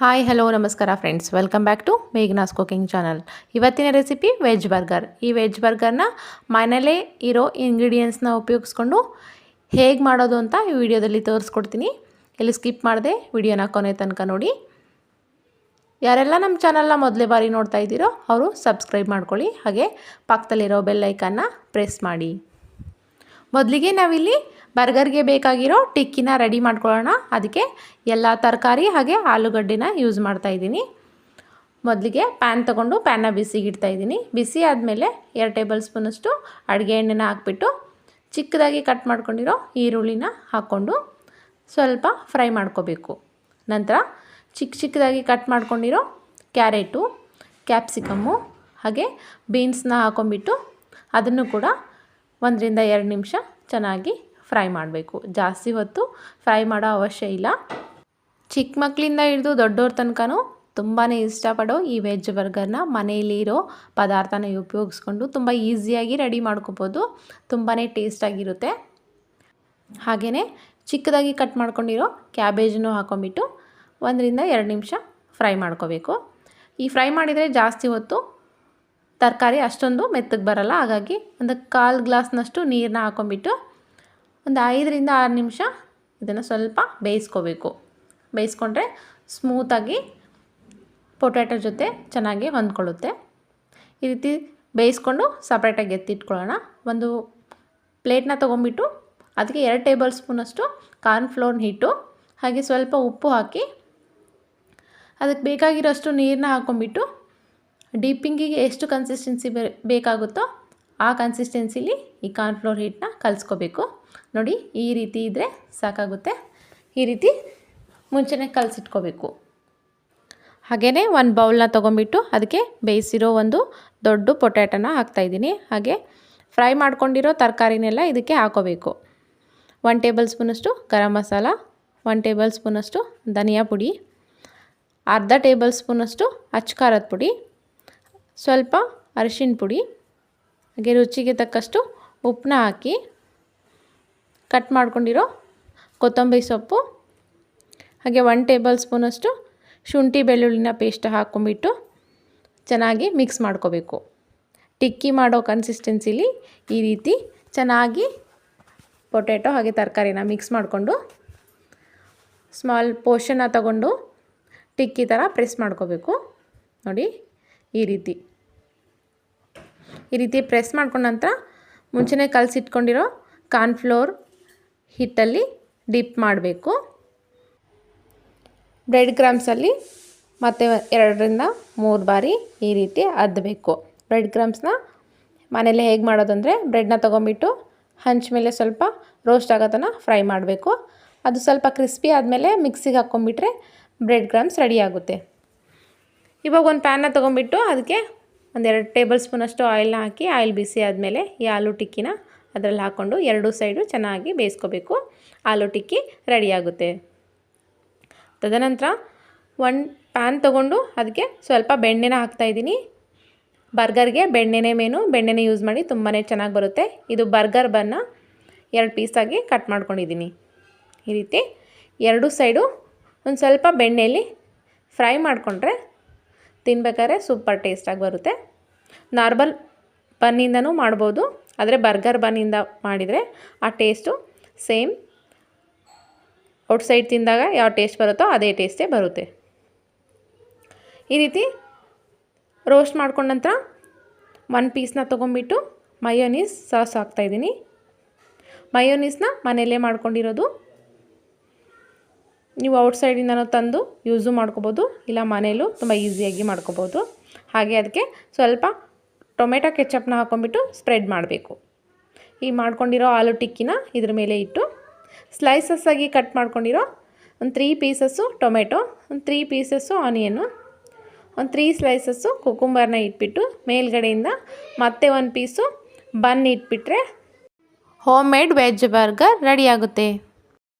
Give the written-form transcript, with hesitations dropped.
Hi hello ನಮಸ್ಕಾರ friends, welcome back to Meghana's cooking channel. ಇವತ್ತಿನ recipe veg burger. ಈ veg ಬರ್ಗರ್ನ ಮನೇಲೇ ಇರೋ ಇಂಗ್ರೀಡಿಯೆಂಟ್ಸ್ನ ಉಪಯೋಗಿಸ್ಕೊಂಡು ಹೇಗೆ ಮಾಡೋದು ಅಂತ ಈ ವಿಡಿಯೋದಲ್ಲಿ ತೋರಿಸ್ಕೊಡ್ತೀನಿ. ಇಲ್ಲಿ ಸ್ಕಿಪ್ ಮಾಡದೆ ವಿಡಿಯೋನ ಕೊನೆ ತನಕ ನೋಡಿ. ಯಾರೆಲ್ಲ ನಮ್ಮ ಚಾನಲ್ನ ಮೊದಲೇ ಬಾರಿ ನೋಡ್ತಾ ಇದ್ದೀರೋ ಅವರು ಸಬ್ಸ್ಕ್ರೈಬ್ ಮಾಡ್ಕೊಳ್ಳಿ, ಹಾಗೆ ಪಕ್ಕದಲ್ಲಿರೋ ಬೆಲ್ ಐಕನ್ನ ಪ್ರೆಸ್ ಮಾಡಿ. ಮೊದಲಿಗೆ ನಾವಿಲ್ಲಿ ಬರ್ಗರ್ಗೆ ಬೇಕಾಗಿರೋ ಟಿಕ್ಕಿನ ರೆಡಿ ಮಾಡ್ಕೊಳ್ಳೋಣ. ಅದಕ್ಕೆ ಎಲ್ಲ ತರಕಾರಿ ಹಾಗೆ ಆಲೂಗಡ್ಡೆನ ಯೂಸ್ ಮಾಡ್ತಾಯಿದ್ದೀನಿ. ಮೊದಲಿಗೆ ಪ್ಯಾನ್ ತೊಗೊಂಡು ಪ್ಯಾನ್ನ ಬಿಸಿಗೆ ಇಡ್ತಾಯಿದ್ದೀನಿ. ಬಿಸಿ ಆದಮೇಲೆ 2 ಟೇಬಲ್ ಸ್ಪೂನಷ್ಟು ಅಡುಗೆ ಎಣ್ಣೆನ ಹಾಕ್ಬಿಟ್ಟು ಚಿಕ್ಕದಾಗಿ ಕಟ್ ಮಾಡ್ಕೊಂಡಿರೋ ಈರುಳ್ಳಿನ ಹಾಕ್ಕೊಂಡು ಸ್ವಲ್ಪ ಫ್ರೈ ಮಾಡ್ಕೋಬೇಕು. ನಂತರ ಚಿಕ್ಕದಾಗಿ ಕಟ್ ಮಾಡ್ಕೊಂಡಿರೋ ಕ್ಯಾರೆಟು, ಕ್ಯಾಪ್ಸಿಕಮ್ಮು ಹಾಗೆ ಬೀನ್ಸ್ನ ಹಾಕೊಂಡ್ಬಿಟ್ಟು ಅದನ್ನು ಕೂಡ 1 ರಿಂದ 2 ನಿಮಿಷ ಚೆನ್ನಾಗಿ ಫ್ರೈ ಮಾಡಬೇಕು. ಜಾಸ್ತಿ ಹೊತ್ತು ಫ್ರೈ ಮಾಡೋ ಅವಶ್ಯ ಇಲ್ಲ. ಚಿಕ್ಕ ಮಕ್ಕಳಿಂದ ಹಿಡಿದು ದೊಡ್ಡವ್ರ ತನಕನೂ ತುಂಬಾ ಇಷ್ಟಪಡೋ ಈ ವೆಜ್ ಬರ್ಗರ್ನ ಮನೆಯಲ್ಲಿರೋ ಪದಾರ್ಥನ ಉಪಯೋಗಿಸ್ಕೊಂಡು ತುಂಬ ಈಸಿಯಾಗಿ ರೆಡಿ ಮಾಡ್ಕೋಬೋದು. ತುಂಬಾ ಟೇಸ್ಟಾಗಿರುತ್ತೆ. ಹಾಗೆಯೇ ಚಿಕ್ಕದಾಗಿ ಕಟ್ ಮಾಡ್ಕೊಂಡಿರೋ ಕ್ಯಾಬೇಜನ್ನು ಹಾಕೊಂಡ್ಬಿಟ್ಟು 1 ರಿಂದ 2 ನಿಮಿಷ ಫ್ರೈ ಮಾಡ್ಕೋಬೇಕು. ಈ ಫ್ರೈ ಮಾಡಿದರೆ ಜಾಸ್ತಿ ಹೊತ್ತು ತರಕಾರಿ ಅಷ್ಟೊಂದು ಮೆತ್ತಗೆ ಬರಲ್ಲ. ಹಾಗಾಗಿ ಒಂದು 1/4 ಗ್ಲಾಸ್ನಷ್ಟು ನೀರನ್ನ ಹಾಕೊಂಡ್ಬಿಟ್ಟು ಒಂದು 5 ರಿಂದ 6 ನಿಮಿಷ ಇದನ್ನು ಸ್ವಲ್ಪ ಬೇಯಿಸ್ಕೋಬೇಕು. ಬೇಯಿಸ್ಕೊಂಡ್ರೆ ಸ್ಮೂತಾಗಿ ಪೊಟ್ಯಾಟೊ ಜೊತೆ ಚೆನ್ನಾಗಿ ಹೊಂದ್ಕೊಳ್ಳುತ್ತೆ. ಈ ರೀತಿ ಬೇಯಿಸ್ಕೊಂಡು ಸಪ್ರೇಟಾಗಿ ಎತ್ತಿಟ್ಕೊಳ್ಳೋಣ. ಒಂದು ಪ್ಲೇಟ್ನ ತೊಗೊಂಡ್ಬಿಟ್ಟು ಅದಕ್ಕೆ 2 ಟೇಬಲ್ ಸ್ಪೂನಷ್ಟು ಕಾರ್ನ್ಫ್ಲೋರ್ನ ಹಿಟ್ಟು ಹಾಗೆ ಸ್ವಲ್ಪ ಉಪ್ಪು ಹಾಕಿ ಅದಕ್ಕೆ ಬೇಕಾಗಿರೋಷ್ಟು ನೀರನ್ನ ಹಾಕೊಂಡ್ಬಿಟ್ಟು ಡೀಪಿಂಗಿಗೆ ಎಷ್ಟು ಕನ್ಸಿಸ್ಟೆನ್ಸಿ ಬೇಕಾಗುತ್ತೋ ಆ ಕನ್ಸಿಸ್ಟೆನ್ಸಿಲಿ ಈ ಕಾರ್ನ್ಫ್ಲೋರ್ ಹಿಟ್ಟನ್ನ ಕಲಿಸ್ಕೋಬೇಕು. ನೋಡಿ, ಈ ರೀತಿ ಇದ್ದರೆ ಸಾಕಾಗುತ್ತೆ. ಈ ರೀತಿ ಮುಂಚೆನೇ ಕಲಸಿಟ್ಕೋಬೇಕು. ಹಾಗೆಯೇ ಒಂದು ಬೌಲ್ನ ತೊಗೊಂಡ್ಬಿಟ್ಟು ಅದಕ್ಕೆ ಬೇಯಿಸಿರೋ ಒಂದು ದೊಡ್ಡ ಪೊಟ್ಯಾಟೊನ ಹಾಕ್ತಾಯಿದ್ದೀನಿ. ಹಾಗೆ ಫ್ರೈ ಮಾಡ್ಕೊಂಡಿರೋ ತರಕಾರಿನೆಲ್ಲ ಇದಕ್ಕೆ ಹಾಕೋಬೇಕು. 1 ಟೇಬಲ್ ಸ್ಪೂನಷ್ಟು ಗರಂ ಮಸಾಲ, 1 ಟೇಬಲ್ ಸ್ಪೂನಷ್ಟು ಧನಿಯಾ ಪುಡಿ, ಅರ್ಧ ಟೇಬಲ್ ಸ್ಪೂನಷ್ಟು ಅಚ್ಚ ಖಾರದ ಪುಡಿ, ಸ್ವಲ್ಪ ಅರಿಶಿನ ಪುಡಿ ಹಾಗೆ ರುಚಿಗೆ ತಕ್ಕಷ್ಟು ಉಪ್ಪನ್ನ ಹಾಕಿ ಕಟ್ ಮಾಡ್ಕೊಂಡಿರೋ ಕೊತ್ತಂಬರಿ ಸೊಪ್ಪು ಹಾಗೆ 1 ಟೇಬಲ್ ಸ್ಪೂನಷ್ಟು ಶುಂಠಿ ಬೆಳ್ಳುಳ್ಳಿನ ಪೇಸ್ಟ್ ಹಾಕ್ಕೊಂಬಿಟ್ಟು ಚೆನ್ನಾಗಿ ಮಿಕ್ಸ್ ಮಾಡ್ಕೋಬೇಕು. ಟಿಕ್ಕಿ ಮಾಡೋ ಕನ್ಸಿಸ್ಟೆನ್ಸಿಲಿ ಈ ರೀತಿ ಚೆನ್ನಾಗಿ ಪೊಟ್ಯಾಟೊ ಹಾಗೆ ತರಕಾರಿನ ಮಿಕ್ಸ್ ಮಾಡಿಕೊಂಡು ಸ್ಮಾಲ್ ಪೋರ್ಷನ್ನ ತಗೊಂಡು ಟಿಕ್ಕಿ ಥರ ಪ್ರೆಸ್ ಮಾಡ್ಕೋಬೇಕು. ನೋಡಿ, ಈ ರೀತಿ ಪ್ರೆಸ್ ಮಾಡ್ಕೊಂಡ ನಂತರ ಮುಂಚೆನೇ ಕಲಸಿಟ್ಕೊಂಡಿರೋ ಕಾರ್ನ್ಫ್ಲೋರ್ ಹಿಟ್ಟಲ್ಲಿ ಡಿಪ್ ಮಾಡಬೇಕು. ಬ್ರೆಡ್ ಕ್ರಮ್ಸಲ್ಲಿ ಮತ್ತೆ 2 ರಿಂದ 3 ಬಾರಿ ಈ ರೀತಿ ಅದ್ದಬೇಕು. ಬ್ರೆಡ್ ಕ್ರಮ್ಸ್ನ ಮನೇಲಿ ಹೇಗೆ ಮಾಡೋದಂದರೆ ಬ್ರೆಡ್ನ ತೊಗೊಂಬಿಟ್ಟು ಹಂಚ್ ಮೇಲೆ ಸ್ವಲ್ಪ ರೋಸ್ಟ್ ಆಗೋ ತನಕ ಫ್ರೈ ಮಾಡಬೇಕು. ಅದು ಸ್ವಲ್ಪ ಕ್ರಿಸ್ಪಿ ಆದಮೇಲೆ ಮಿಕ್ಸಿಗೆ ಹಾಕ್ಕೊಂಬಿಟ್ರೆ ಬ್ರೆಡ್ ಕ್ರಮ್ಸ್ ರೆಡಿ ಆಗುತ್ತೆ. ಇವಾಗ ಒಂದು ಪ್ಯಾನ್ನ ತೊಗೊಂಬಿಟ್ಟು ಅದಕ್ಕೆ 2 ಟೇಬಲ್ ಸ್ಪೂನಷ್ಟು ಆಯಿಲ್ನ ಹಾಕಿ ಆಯಿಲ್ ಬಿಸಿ ಆದಮೇಲೆ ಈ ಆಲೂ ಟಿಕ್ಕಿನ ಅದರಲ್ಲಿ ಹಾಕ್ಕೊಂಡು 2 ಸೈಡು ಚೆನ್ನಾಗಿ ಬೇಯಿಸ್ಕೋಬೇಕು. ಆಲೂ ಟಿಕ್ಕಿ ರೆಡಿ ಆಗುತ್ತೆ. ತದನಂತರ ಒಂದು ಪ್ಯಾನ್ ತೊಗೊಂಡು ಅದಕ್ಕೆ ಸ್ವಲ್ಪ ಬೆಣ್ಣೆನ ಹಾಕ್ತಾಯಿದ್ದೀನಿ. ಬರ್ಗರ್ಗೆ ಬೆಣ್ಣೆನೇ ಮೇನು. ಬೆಣ್ಣೆನೇ ಯೂಸ್ ಮಾಡಿ ತುಂಬಾ ಚೆನ್ನಾಗಿ ಬರುತ್ತೆ. ಇದು ಬರ್ಗರ್ ಬನ್ನ 2 ಪೀಸಾಗಿ ಕಟ್ ಮಾಡ್ಕೊಂಡಿದ್ದೀನಿ. ಈ ರೀತಿ 2 ಸೈಡು ಒಂದು ಸ್ವಲ್ಪ ಬೆಣ್ಣೆಯಲ್ಲಿ ಫ್ರೈ ಮಾಡಿಕೊಂಡ್ರೆ ತಿನ್ಬೇಕಾದ್ರೆ ಸೂಪರ್ ಟೇಸ್ಟಾಗಿ ಬರುತ್ತೆ. ನಾರ್ಮಲ್ ಬನ್ನಿಂದನೂ ಮಾಡ್ಬೋದು, ಆದರೆ ಬರ್ಗರ್ ಬನ್ನಿಂದ ಮಾಡಿದರೆ ಆ ಟೇಸ್ಟು ಸೇಮ್ ಔಟ್ಸೈಡ್ ತಿಂದಾಗ ಯಾವ ಟೇಸ್ಟ್ ಬರುತ್ತೋ ಅದೇ ಟೇಸ್ಟೇ ಬರುತ್ತೆ. ಈ ರೀತಿ ರೋಸ್ಟ್ ಮಾಡ್ಕೊಂಡ ನಂತರ 1 ಪೀಸ್ನ ತೊಗೊಂಡ್ಬಿಟ್ಟು ಮಯೋನೀಸ್ ಸಾಸ್ ಹಾಕ್ತಾಯಿದ್ದೀನಿ. ಮಯೋನೀಸ್ನ ಮನೆಯಲ್ಲೇ ಮಾಡ್ಕೊಂಡಿರೋದು. ನೀವು ಔಟ್ಸೈಡಿಂದನೂ ತಂದು ಯೂಸು ಮಾಡ್ಕೋಬೋದು, ಇಲ್ಲ ಮನೇಲೂ ತುಂಬ ಈಸಿಯಾಗಿ ಮಾಡ್ಕೋಬೋದು. ಹಾಗೆ ಅದಕ್ಕೆ ಸ್ವಲ್ಪ ಟೊಮೆಟೊ ಕೆಚಪ್ನ ಹಾಕ್ಕೊಂಬಿಟ್ಟು ಸ್ಪ್ರೆಡ್ ಮಾಡಬೇಕು. ಈ ಮಾಡ್ಕೊಂಡಿರೋ ಆಲೂ ಟಿಕ್ಕಿನ ಇದ್ರ ಮೇಲೆ ಇಟ್ಟು ಸ್ಲೈಸಸ್ ಆಗಿ ಕಟ್ ಮಾಡ್ಕೊಂಡಿರೋ ಒಂದು 3 ಪೀಸಸ್ಸು ಟೊಮೆಟೊ, ಒಂದು 3 ಪೀಸಸ್ಸು ಆನಿಯನ್ನು, ಒಂದು 3 ಸ್ಲೈಸಸ್ಸು ಕುಕುಂಬರ್ನ ಇಟ್ಬಿಟ್ಟು ಮೇಲ್ಗಡೆಯಿಂದ ಮತ್ತೆ 1 ಪೀಸು ಬನ್ ಇಟ್ಬಿಟ್ರೆ home made veg burger ready ಆಗುತ್ತೆ.